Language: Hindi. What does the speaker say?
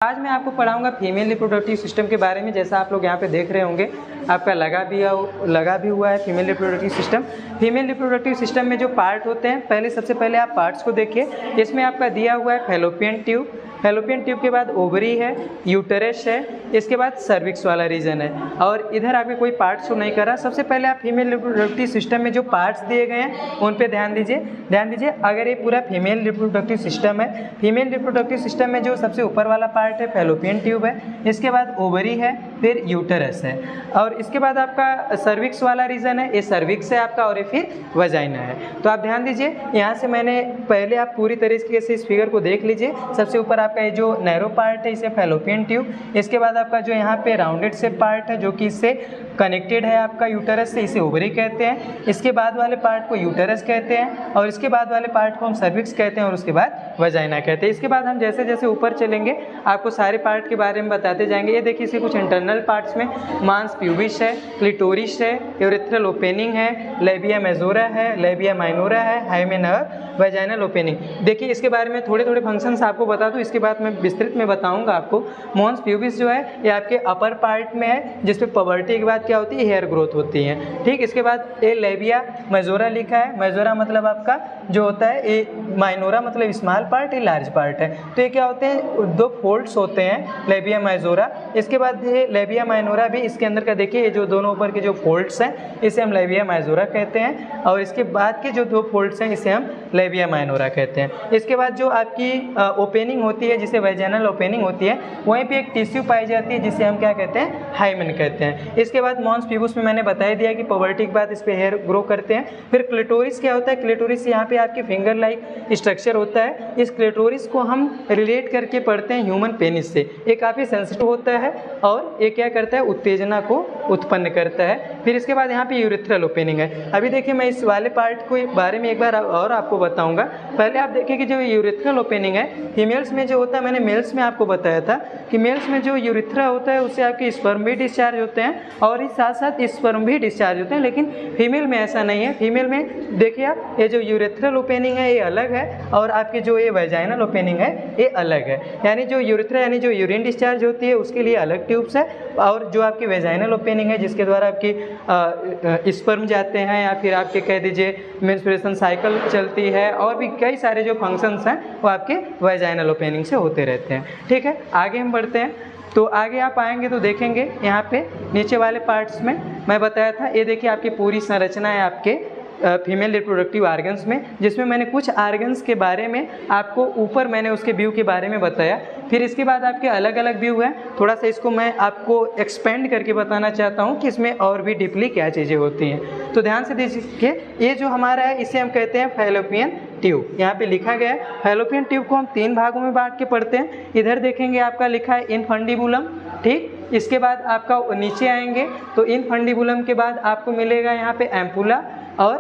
आज मैं आपको पढ़ाऊंगा फीमेल रिप्रोडक्टिव सिस्टम के बारे में। जैसा आप लोग यहाँ पे देख रहे होंगे, आपका लगा भी हुआ है female reproductive system. Female reproductive system में जो पार्ट होते हैं, सबसे पहले आप पार्ट्स को देखिए। इसमें आपका दिया हुआ है फैलोपियन ट्यूब, फैलोपियन ट्यूब के बाद ओवरी है, यूटेरस है, इसके बाद सर्विक्स वाला रीजन है, और इधर आपके कोई पार्ट्स को नहीं करा। सबसे पहले आप फीमेल रिप्रोडक्टिव सिस्टम में जो पार्ट्स दिए गए हैं उन पे ध्यान दीजिए। अगर ये पूरा फीमेल रिप्रोडक्टिव सिस्टम है, फीमेल रिप्रोडक्टिव सिस्टम में जो सबसे ऊपर वाला पार्ट है फैलोपियन ट्यूब है, इसके बाद ओवरी है, फिर यूटेरस है, और इसके बाद आपका सर्विक्स वाला रीजन है, ये सर्विक्स है आपका, और ये फिर वजाइना है। तो आप ध्यान दीजिए, यहाँ से मैंने पहले आप पूरी तरीके से इस फिगर को देख लीजिए। सबसे ऊपर आपका ये जो नैरो पार्ट है इसे फैलोपियन ट्यूब, इसके बाद आपका जो यहाँ पे राउंडेड से पार्ट है जो कि इससे कनेक्टेड है आपका यूटेरस से, इसे ओवरी कहते हैं। इसके बाद वाले पार्ट को यूटेरस कहते हैं, और इसके बाद वाले पार्ट को हम सर्विक्स कहते हैं, और उसके बाद वजाइना कहते हैं। इसके बाद हम जैसे जैसे ऊपर चलेंगे आपको सारे पार्ट के बारे में बताते जाएंगे। ये देखिए, इसे कुछ इंटरनल पार्ट्स में मांस प्यूबिस है, क्लिटोरिस है, यूरेथ्रल ओपनिंग है, लेबिया मेजोरा है, लेबिया माइनोरा है, हाइमेन और वजाइनल ओपनिंग। देखिए, इसके बारे में थोड़े थोड़े फंक्शंस आपको बता दूं, इसके बाद मैं विस्तृत में बताऊंगा आपको। मॉन्स प्यूबिस जो है ये आपके अपर पार्ट में है, जिसपे पबर्टी के बाद क्या होती है, हेयर ग्रोथ होती है। ठीक, इसके बाद ये लेबिया मेजोरा लिखा है। मेजोरा मतलब आपका जो होता है, ये माइनोरा मतलब स्मॉल पार्ट, ये लार्ज पार्ट है। तो ये क्या होते हैं, दो फोल्ड्स होते हैं लेबिया मेजोरा। इसके बाद ये लेबिया माइनोरा भी, इसके अंदर का देखिए, ये जो दोनों ऊपर के जो फोल्ड्स हैं इसे हम लेबिया मेजोरा कहते हैं, और इसके बाद के जो दो फोल्ड्स हैं इसे हम लेबिया माइनोरा कहते हैं। इसके बाद जो आपकी ओपनिंग होती है जिसे वैजाइनल ओपनिंग होती है, वहीं पे एक टिश्यू पाई जाती है जिसे हम क्या कहते हैं, हाइमेन कहते हैं। इसके बाद मॉन्स प्यूबिस में मैंने बता दिया कि पबर्टी के बाद इस पे हेयर ग्रो करते हैं। फिर क्लिटोरिस क्या होता है, क्लिटोरिस यहाँ पे आपकी फिंगर लाइक स्ट्रक्चर होता है। इस क्लिटोरिस को हम रिलेट करके पढ़ते हैं ह्यूमन पेनिस से। ये काफ़ी सेंसिटिव होता है और ये क्या करता है, उत्तेजना को उत्पन्न करता है। फिर इसके बाद यहाँ पे यूरेथ्रल ओपनिंग है। अभी देखिए, मैं इस वाले पार्ट को बारे में एक बार और आपको बताऊंगा। पहले आप देखिए कि जो यूरेथ्रल ओपनिंग है फीमेल्स में जो होता है, मैंने मेल्स में आपको बताया था कि मेल्स में जो यूरेथ्रा होता है उससे आपके स्पर्म भी डिस्चार्ज होते हैं, और इस साथ साथ स्पर्म भी डिस्चार्ज होते हैं। लेकिन फीमेल में ऐसा नहीं है। फीमेल में देखिए आप, ये जो यूरेथ्रल ओपनिंग है ये अलग है, और आपकी जो ये वैजाइनल ओपनिंग है ये अलग है। यानी जो यूरेथ्रा यानी जो यूरिन डिस्चार्ज होती है उसके लिए अलग ट्यूब्स है, और जो आपकी वैजाइनल ओपनिंग है जिसके द्वारा आपकी स्पर्म जाते हैं, या फिर आपके कह दीजिए मेंस्ट्रुएशन साइकिल चलती है, और भी कई सारे जो फंक्शंस हैं वो आपके वैजाइनल ओपनिंग से होते रहते हैं। ठीक है, आगे हम बढ़ते हैं। तो आगे आप आएंगे तो देखेंगे यहाँ पे नीचे वाले पार्ट्स में मैं बताया था, ये देखिए आपकी पूरी संरचना है आपके फीमेल रिप्रोडक्टिव आर्गन्स में, जिसमें मैंने कुछ आर्गन्स के बारे में आपको ऊपर मैंने उसके व्यू के बारे में बताया। फिर इसके बाद आपके अलग अलग व्यू हैं, थोड़ा सा इसको मैं आपको एक्सपेंड करके बताना चाहता हूँ कि इसमें और भी डीपली क्या चीज़ें होती हैं। तो ध्यान से देखिए, ये जो हमारा है इसे हम कहते हैं फैलोपियन ट्यूब। यहाँ पे लिखा गया है फैलोपियन ट्यूब को हम 3 भागों में बांट के पढ़ते हैं। इधर देखेंगे आपका लिखा है इनफंडिबुलम। ठीक, इसके बाद आपका नीचे आएंगे तो इनफंडिबुलम के बाद आपको मिलेगा यहाँ पे एम्पुला, और